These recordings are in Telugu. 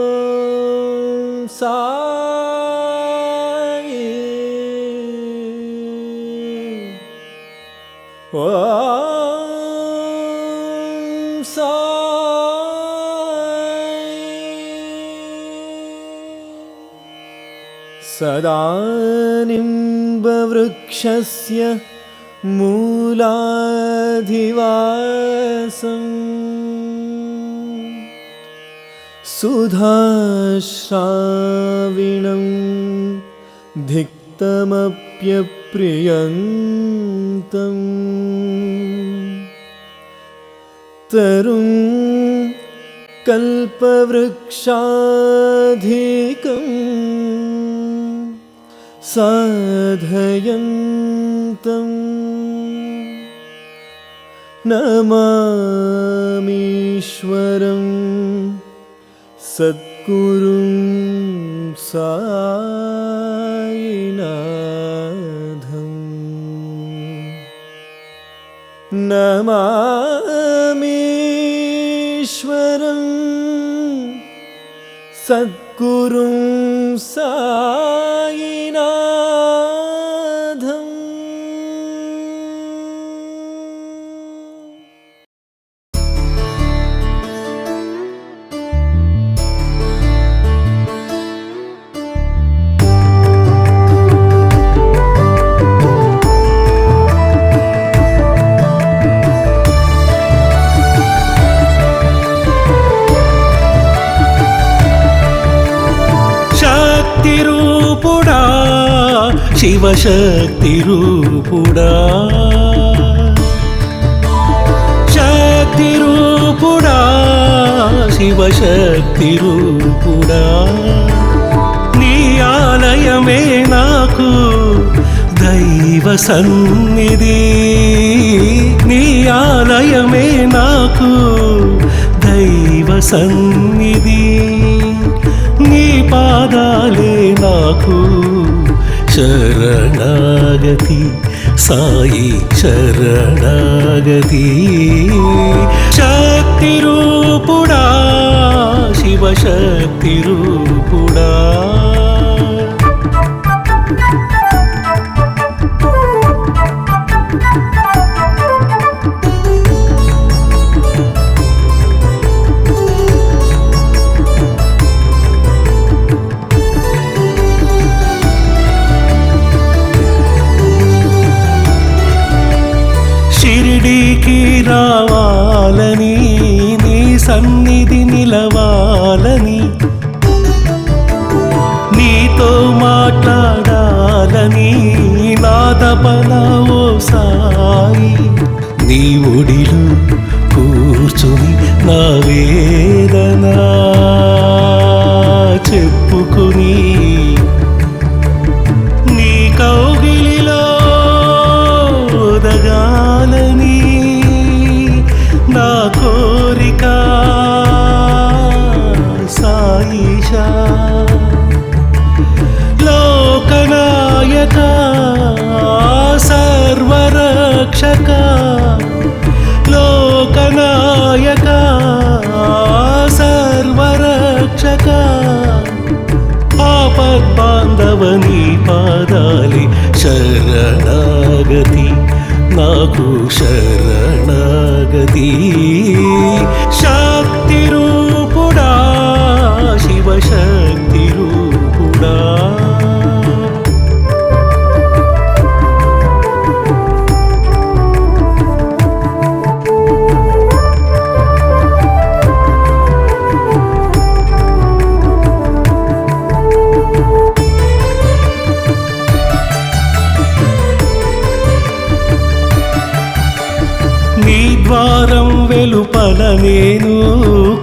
ఓం సాయి ఓం సాయి సదా నింబవృక్షస్య మూలాధివాసం సుధాశ్రావిణం ధిక్తమప్యప్రియంతం తరుం కల్పవృక్షాధికం సాధయంతం నమామీశ్వరం సద్గురుం సాయినాథం నమామీశ్వరం సద్గురుం సాయినాథం. శక్తిరూపుడా శివశక్తిరూపుడా శక్తిరూపుడా శివశక్తిరూపుడా నీ ఆలయమే నాకు దైవ సన్నిధి నీ ఆలయమే నాకు దైవ సన్నిధి నీ పాదాలే నాకు శరణాగతి సాయి శరణాగతి శక్తిరూపుడా శివశక్తిరూపుడా షిరిడీకి రావాలని నీ సన్నిధి నిలవాలని నీతో మాట్లాడాలని నా తపన ఓ సాయి నీ ఒడిలో కూర్చుని నా వేదన చెప్పుకుని నీ కౌగిలిలో దగాలని నా కోరిక సాయిషా లోకనాయక సర్వరక్షక లోకనాయక సర్వరక్షక ఆపద్బాంధవని పాదాలి శరణాగతి నాకు శరణాగతి శక్తిరూపుడా శివశక్తిరూపుడా నీ ద్వారం వెలుపల నేను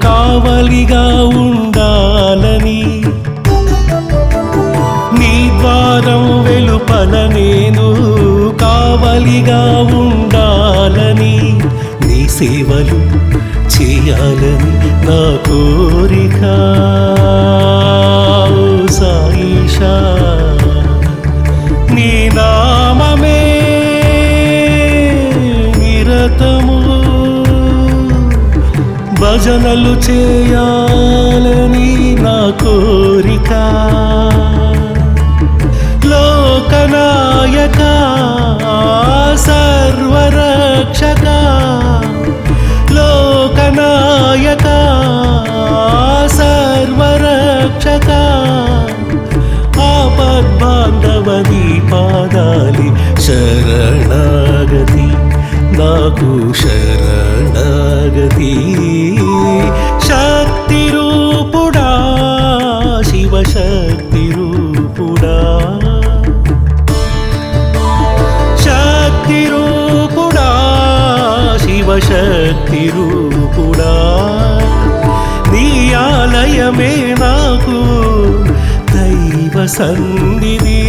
కావలిగా ఉండాలని నీ ద్వారం వెలుపల నేను కావలిగా ఉండాలని నీ సేవలు చేయాలని నా కోరిక సాయిషా నీ నామమే భజనలు చేయాలని నా కోరిక లోకనాయక సర్వరక్షక లోకనాయక సర్వరక్షక ఆపద్బాంధవని పాదాలి శరణాగతి నాకు శరణాగతి శక్తి రూపుడా శివశక్తి రూపుడా శక్తి రూపుడా శివశక్తి రూపుడా నీ ఆలయమే నాకు దైవ సన్నిధి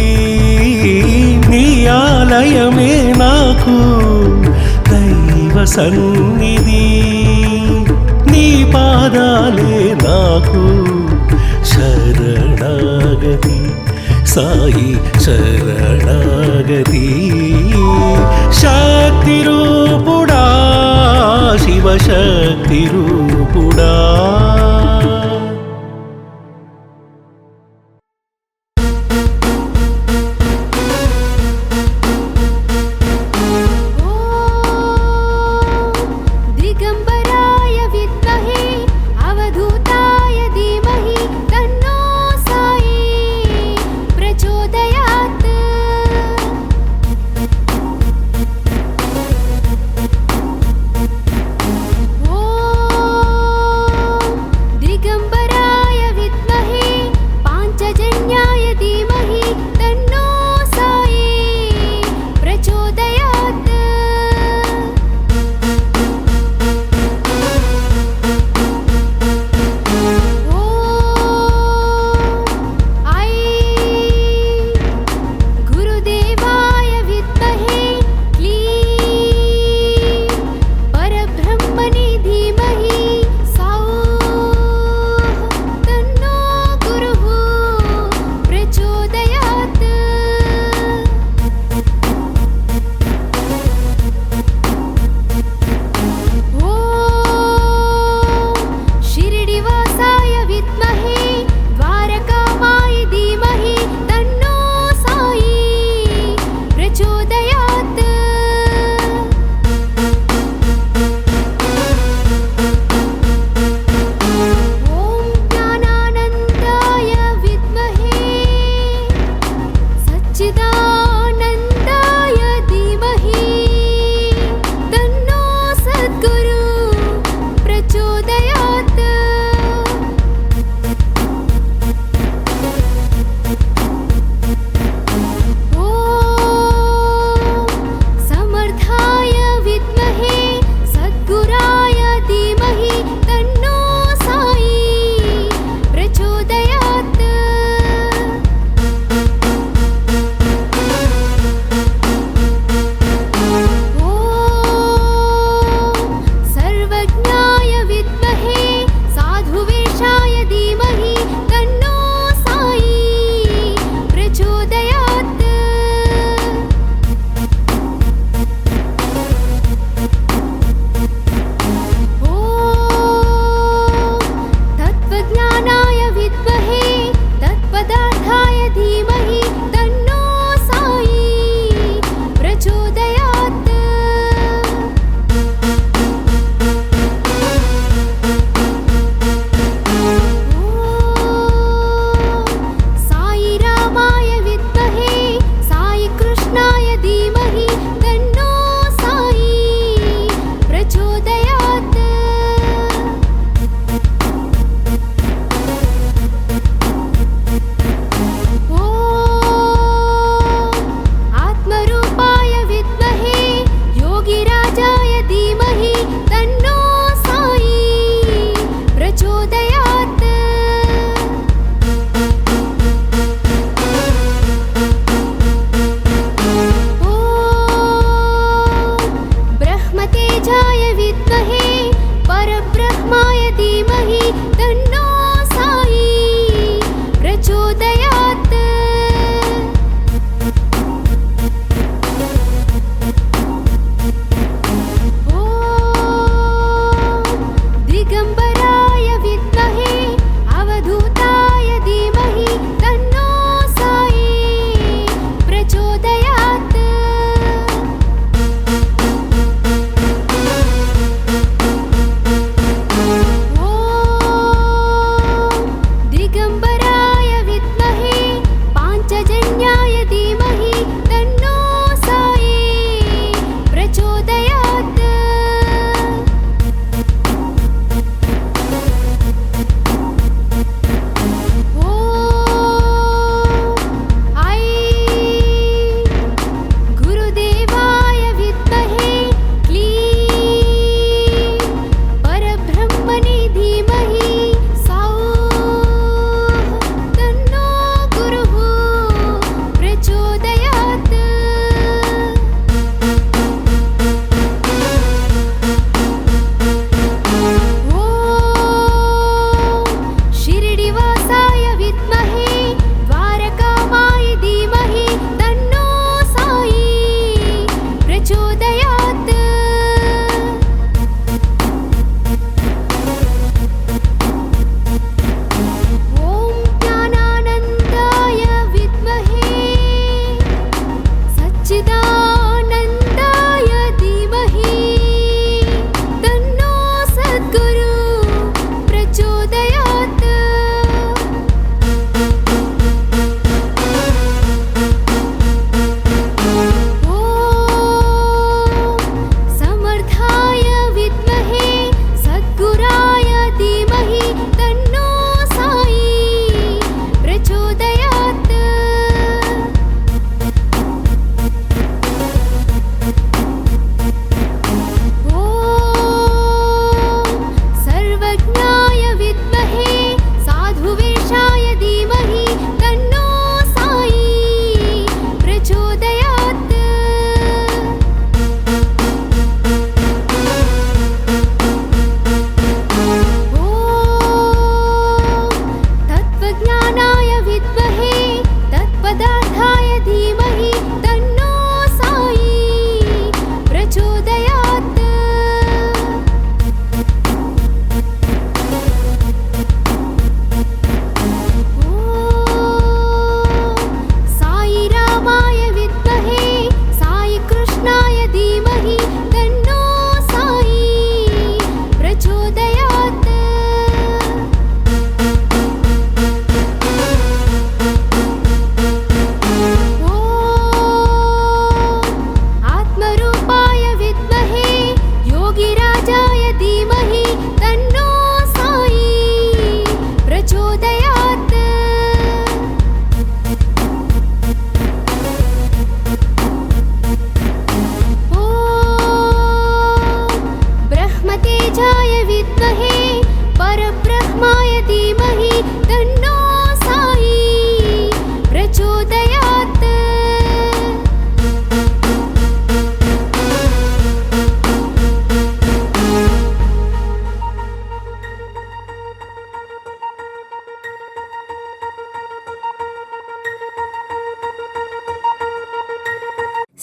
నీ ఆలయమే నాకు దైవ సన్నిధి నీ పాదాలే నాకు శరణాగతి సాయి శరణాగతి శక్తి రూపుడా శివశక్తి రూపుడా दिगंबराय विद्महे अवधूताय धीमहि तन्नो साई प्रचोदयात् ॐ दिगंबराय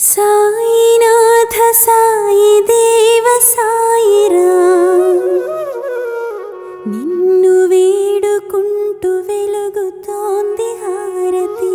సాయినాథ సాయి దేవ సాయిరా నిన్ను వేడుకుంటూ వెలుగుతోంది హారతి.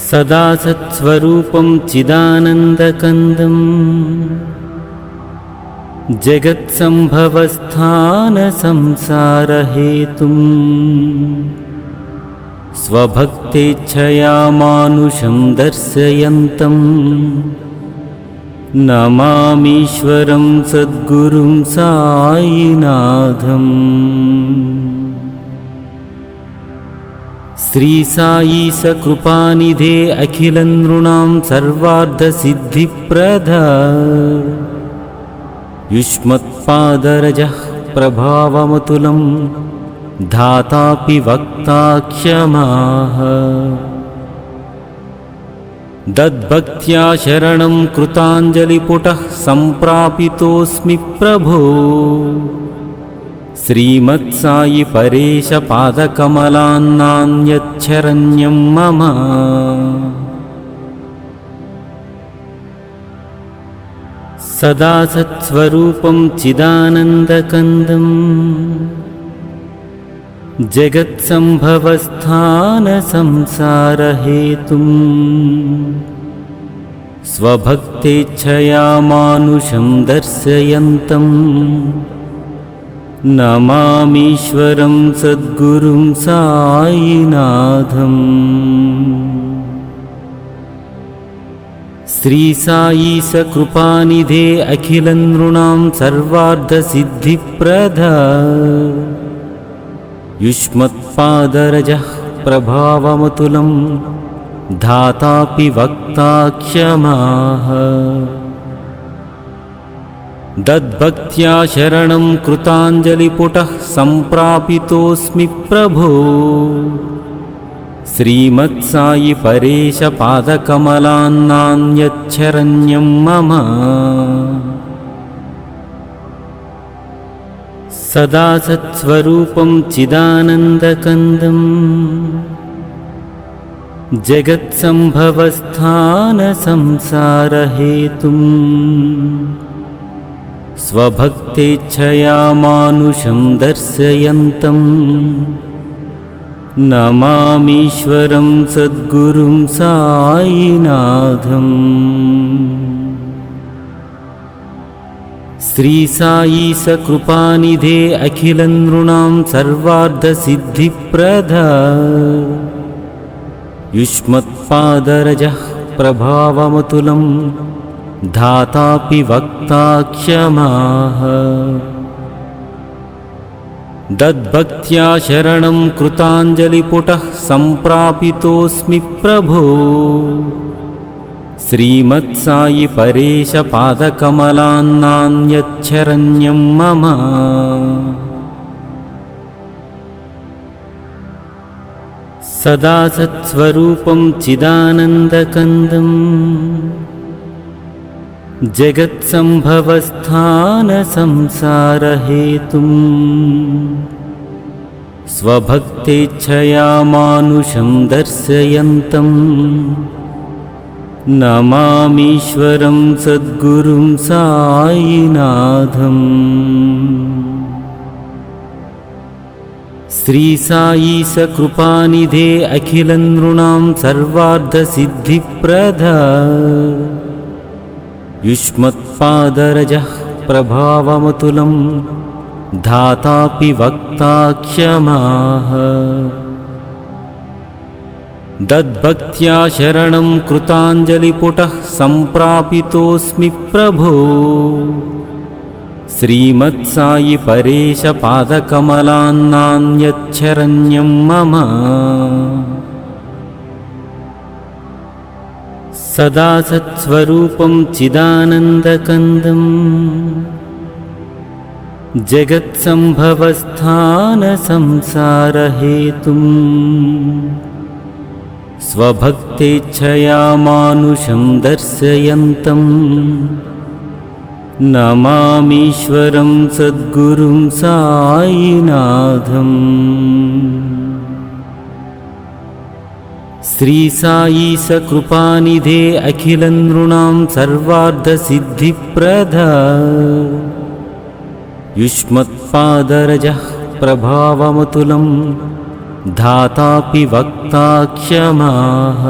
సదా సత్స్వరూపం చిదానందకందం జగత్సంభవస్థాన సంసారహేతుం స్వభక్తేచ్ఛయా మానుషం దర్శయంతం నమామీశ్వరం సద్గురుం సాయినాథం. శ్రీ సాయి సకృపానిధే అఖిల నృణాం సర్వార్థ సిద్ధిప్రద యుష్మత్పాదరజః ప్రభావమతులం ధాతాపి వక్తా క్షమాః దద్భక్త్యా శరణం కృతాంజలిపుటః సంప్రాపితోస్మి ప్రభో శ్రీమత్సాయి పరేశ పాదకమలాన్నాన్యచ్చరణ్యం మమ సదా సత్స్వరూపం చిదానందకందం జగత్సంభవస్థాన సంసారహేతుం స్వభక్తేచ్ఛయా మానుషం దర్శయంతం నమామీశ్వరం సద్గురుం సాయినాథం. శ్రీ సాయి సకృపానిధే అఖిల నృణాం సర్వార్థ సిద్ధిప్రద యుష్మత్పాదరజః ప్రభావమతులం ధాతాపి వక్తా క్షమాః దద్భక్త్యా శరణం కృతాంజలిపుటః సంప్రాపితోస్మి ప్రభో శ్రీమత్సాయి పరేశ పాదకమలాన్నాన్యచ్చరణ్యం మమ సదా సత్స్వరూపం చిదానందకందం జగత్సంభవస్థాన సంసారహేతుం స్వభక్తేచ్ఛయా మానుషం దర్శయంతం నమామీశ్వరం సద్గురుం సాయినాథం. శ్రీ సాయి సకృపానిధే అఖిల నృణాం సర్వార్థ సిద్ధిప్రద యుష్మత్పాదరజః ప్రభావమతులం ధాతాపి వక్తా క్షమాః దద్భక్త్యా శరణం కృతాంజలిపుటః సంప్రాపితోస్మి ప్రభో శ్రీమత్సాయి పరేశ పాదకమలాన్నాన్యచ్చరణ్యం మమ సదా సత్స్వరూపం చిదానందకందం జగత్సంభవస్థాన సంసారహేతుం స్వభక్తేచ్ఛయా మానుషం దర్శయంతం నమామీశ్వరం సద్గురుం సాయినాథం. శ్రీ సాయి సకృపానిధే అఖిల నృణాం సర్వార్థ సిద్ధిప్రద యుష్మత్పాదరజః ప్రభావమతులం ధాతాపి వక్తా క్షమాః దద్భక్త్యా శరణం కృతాంజలిపుటః సంప్రాపితోస్మి ప్రభో శ్రీమత్సాయి పరేశ పాదకమలాన్నాన్యచ్చరణ్యం మమ సదా సత్స్వరూపం చిదానందకందం జగత్సంభవస్థాన సంసారహేతుం స్వభక్తేచ్ఛయా మానుషం దర్శయంతం నమామీశ్వరం సద్గురుం సాయినాథం. శ్రీ సాయి సకృపానిధే అఖిల నృణాం సర్వార్థ సిద్ధిప్రద యుష్మత్పాదరజః ప్రభావమతులం ధాతాపి వక్తా క్షమాః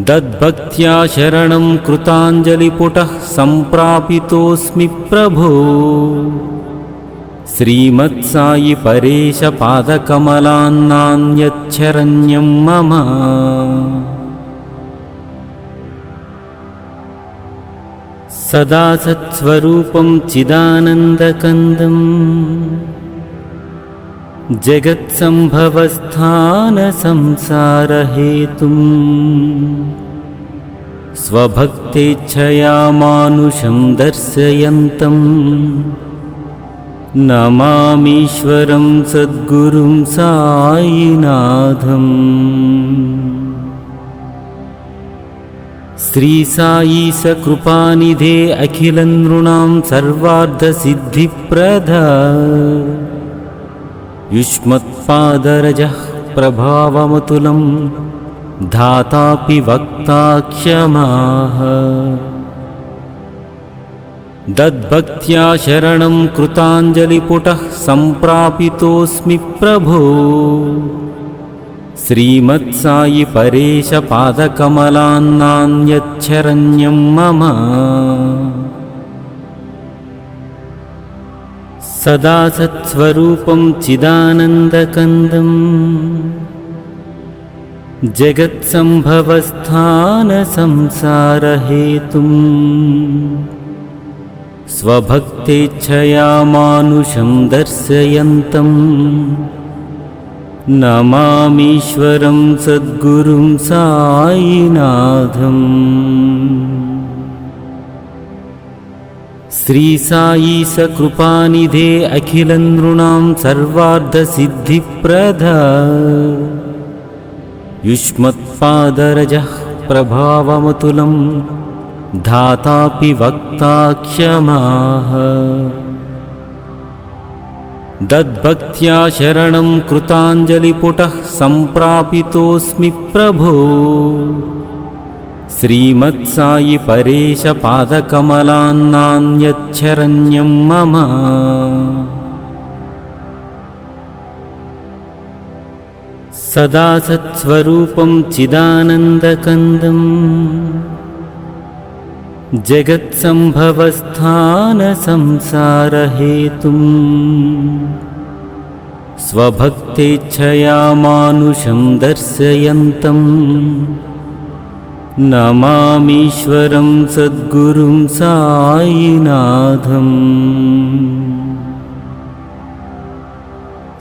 దద్భక్త్యా శరణం కృతాంజలిపుటః సంప్రాపితోస్మి ప్రభో శ్రీమత్సాయి పరేశ పాదకమలాన్నాన్యచ్చరణ్యం మమ సదా సత్స్వరూపం చిదానందకందం जगत्सम्भवस्थानसंसारहेतुम् स्वभक्तेच्छया मानुषं दर्शयन्तं नमामीश्वरं सद्गुरुं साईनाथम्। श्री साई सकृपानिधे अखिलनृणां सर्वार्थसिद्धिप्रदा युष्मत्पादरजः प्रभावमतुलं धातापि वक्ता क्षमाः। दद्भक्त्या शरणं कृताञ्जलिपुटः सम्प्रापितोऽस्मि प्रभो। श्रीमत्साई परेश पादकमलान्नान्यच्छरण्यं मम। सदा सत्स्वरूपं चिदानन्दकन्दं जगत्सम्भवस्थानसंसारहेतुम् स्वभक्तेच्छया मानुषं दर्शयन्तं नमामीश्वरं सद्गुरुं साईनाथम्। श्री साई सकृपानिधे अखिलनृणां सर्वार्थसिद्धिप्रदा युष्मत्पादरजः प्रभावमतुलं धातापि वक्ता क्षमाः। दद्भक्त्या शरणं कृताञ्जलिपुटः सम्प्रापितोऽस्मि प्रभो। श्रीमत्साई परेश पादकमलान्नान्यच्छरण्यं मम। सदा सत्स्वरूपं चिदानन्दकन्दं जगत्सम्भवस्थानसंसारहेतुम् स्वभक्तेच्छया मानुषं दर्शयन्तं नमामीश्वरं सद्गुरुं साईनाथम्।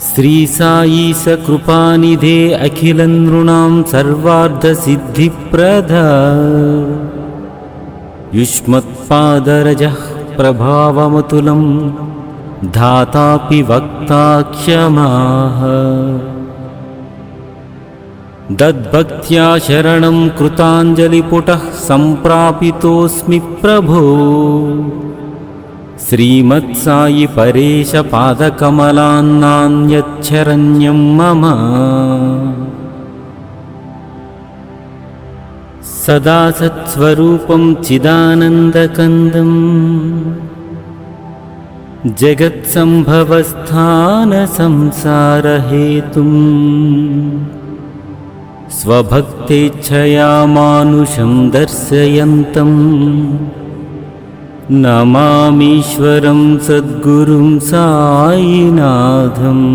श्री साई सकृपानिधे अखिलनृणां सर्वार्थसिद्धिप्रदा युष्मत्पादरजः प्रभावमतुलं धातापि वक्ता क्षमाः। दद्भक्त्या शरणं कृताञ्जलिपुटः सम्प्रापितोऽस्मि प्रभो। श्रीमत्साई परेश पादकमलान्नान्यच्छरण्यं मम। सदा सत्स्वरूपं चिदानन्दकन्दं जगत्सम्भवस्थानसंसारहेतुम् स्वभक्तेच्छया मानुषं दर्शयन्तं नमामीश्वरं सद्गुरुं साईनाथम्।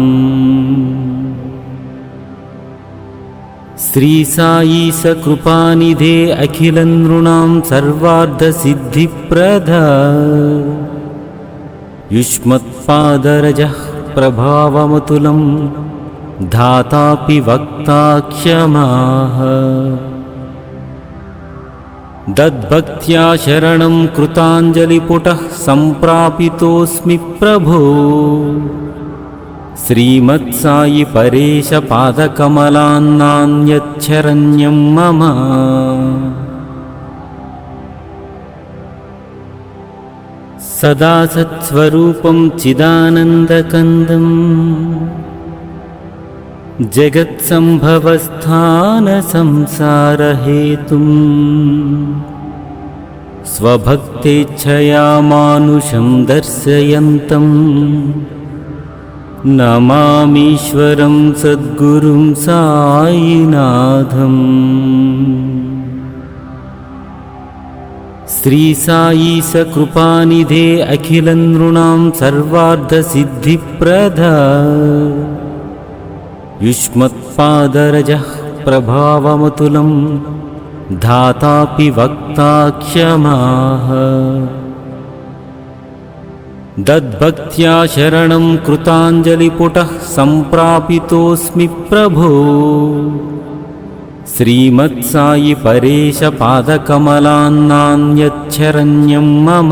श्री साई सकृपानिधे अखिलनृणां सर्वार्थसिद्धिप्रदा युष्मत्पादरजः प्रभावमतुलं धातापि वक्ता क्षमाः। दद्भक्त्या शरणं कृताञ्जलिपुटः सम्प्रापितोऽस्मि प्रभो। श्रीमत्साई परेश पादकमलान्नान्यच्छरण्यं मम। सदा सत्स्वरूपं चिदानन्दकन्दं जगत्सम्भवस्थानसंसारहेतुम् स्वभक्तेच्छया मानुषं दर्शयन्तं नमामीश्वरं सद्गुरुं साईनाथम्। श्री साई सकृपानिधे अखिलनृणां सर्वार्थसिद्धिप्रदा युष्मत्पादरजः प्रभावमतुलं धातापि वक्ता क्षमाः। దద్భక్త్యా శరణం కృతాంజలిపుటః సంప్రాపితోస్మి ప్రభో శ్రీమత్సాయి పరేశ పాదకమలాన్నాన్యచ్చరణ్యం మమ.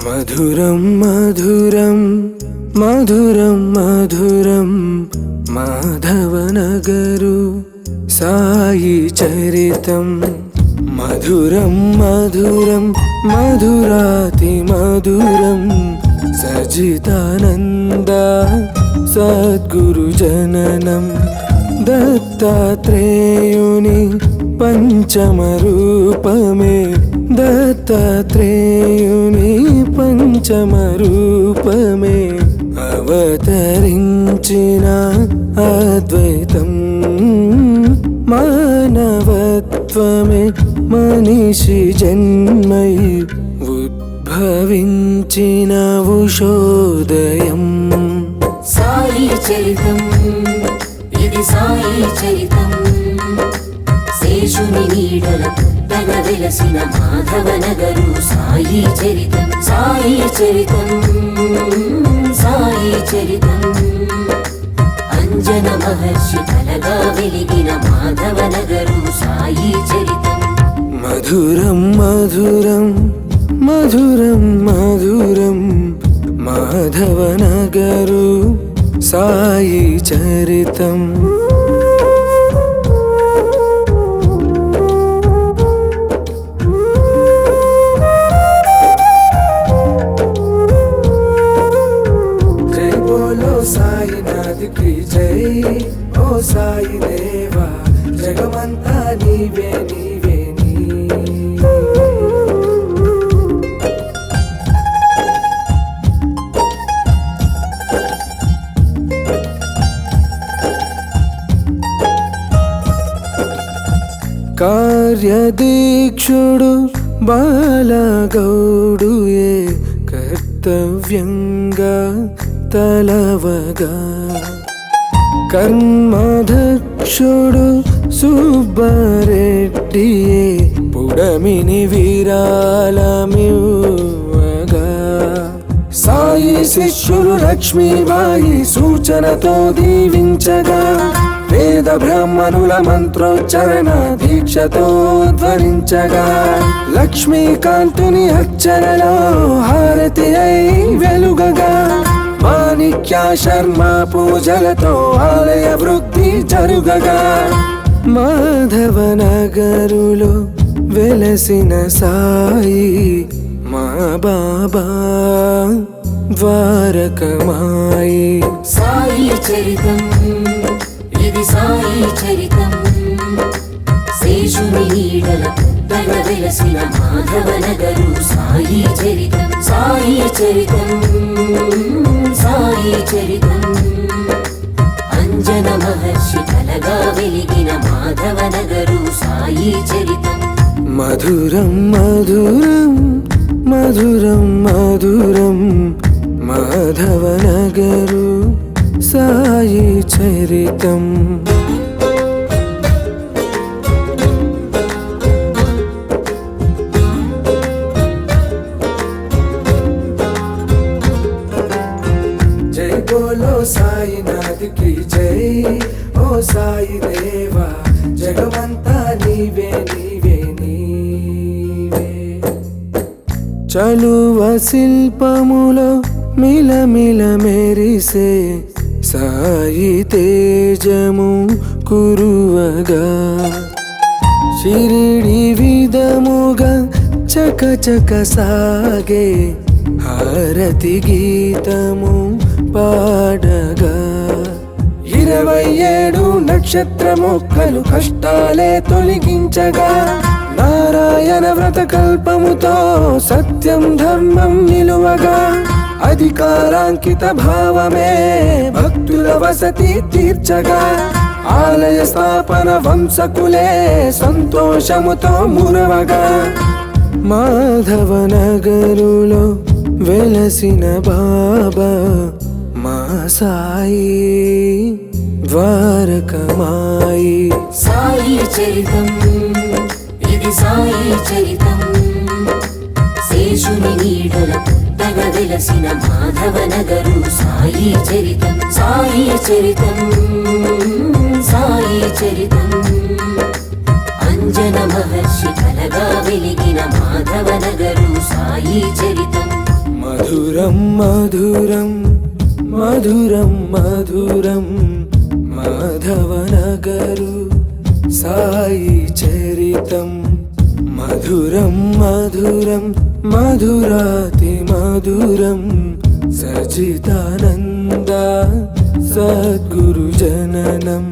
మధురం మధురం మధురం మధురం మాధవనగరు సాయి చరితం. మధురం మధురం మధురాతి మధురం సజితానంద సద్గురు జననం. దత్తాత్రేయుని పంచమ రూపమే దత్తాత్రేయుని పంచమ రూపమే అవతరించిన అద్వైతం. మానవత్వమే మనిషి జన్మై ఉద్భవించిన ఉషోదయం. సాయి చరితం ఇది సాయి చరితం. శేషుని నీడల పుట్టగ వెలసిన మాధవనగరు సాయి చరితం. సాయి చరితం సాయి చరితం. అంజన మహర్షి కలగా వెలిగిన మాధవనగరు సాయి చరితం. మధురం మధురం మధురం మధురం మాధవనగరు సాయి చరితం. సాయినాథ్ కి జై. ఓ సాయి దేవా జగమంతా నీవే నీవే నీ. కార్యదీక్షుడు బాలగౌడుయే కర్తవ్యంగా తలవగా. కర్మదక్షుడు సుబ్బారెడ్డియే పుడమిని విరాళమివ్వగా. సాయి శిష్యులు లక్ష్మీబాయి సూచనతో దీవించగా. వేద బ్రాహ్మణుల మంత్రోచ్చరణ దీక్షతో ధ్వనించగా. లక్ష్మీకాంతుని అర్చనలో హారతి అయి వెలుగగా. మాణిక్య శర్మ పూజలతో ఆలయ వృద్ధి జరుగగా. మాధవనగరులో వెలసిన సాయి మా బాబా ద్వారకమాయి. సాయి చరితం ఇది సాయి చరితం. శేషుని నీడల పుట్టగ వెలసిన మాధవనగరు సాయి చరితం. సాయి చరితం సాయి చరితం. అంజన మహర్షి కలగా వెలిగిన మాధవనగరు సాయి చరితం. మధురం మధురం మధురం మధురం మాధవనగరు సాయి చరితం. జై బోలో సాయినాథ్ కి జై. ఓ సాయి దేవా జగమంతా నీవే నీవే నీవే. చలువ శిల్పములో మిలమిల మెరిసే సాయి తేజము కురువగా. షిరిడి విధముగా చక చక సాగే హారతి గీతము పాడగా. 27 నక్ష నక్షత్రముక్కలు కష్టాలే తొలగించగా నారాయణ వ్రత కల్పముతో సత్యం ధర్మం నిలువగా అధికారాంకిత భావమే భక్తుల వసతి తీర్చగా ఆలయ స్థాపన వంశకులే సంతోషముతో మురవగా మాధవ నగరులో వెలసిన బాబా మా సాయి ద్వారకమాయి సాయి చరితం ఇది సాయి చరితం శేషుని నీడల పుట్టగా వెలసిన మాధవ నగరు సాయి చరితం సాయి చరితం సాయి చరితం అంజన మహర్షి కలగా వెలిగిన మాధవ నగరు సాయి చరితం మధురం మధురం మధురం మధురం మాధవ నగరు సాయి చరితం మధురం మధురం మధురాతి మధురం సచితానంద సద్గురు జననం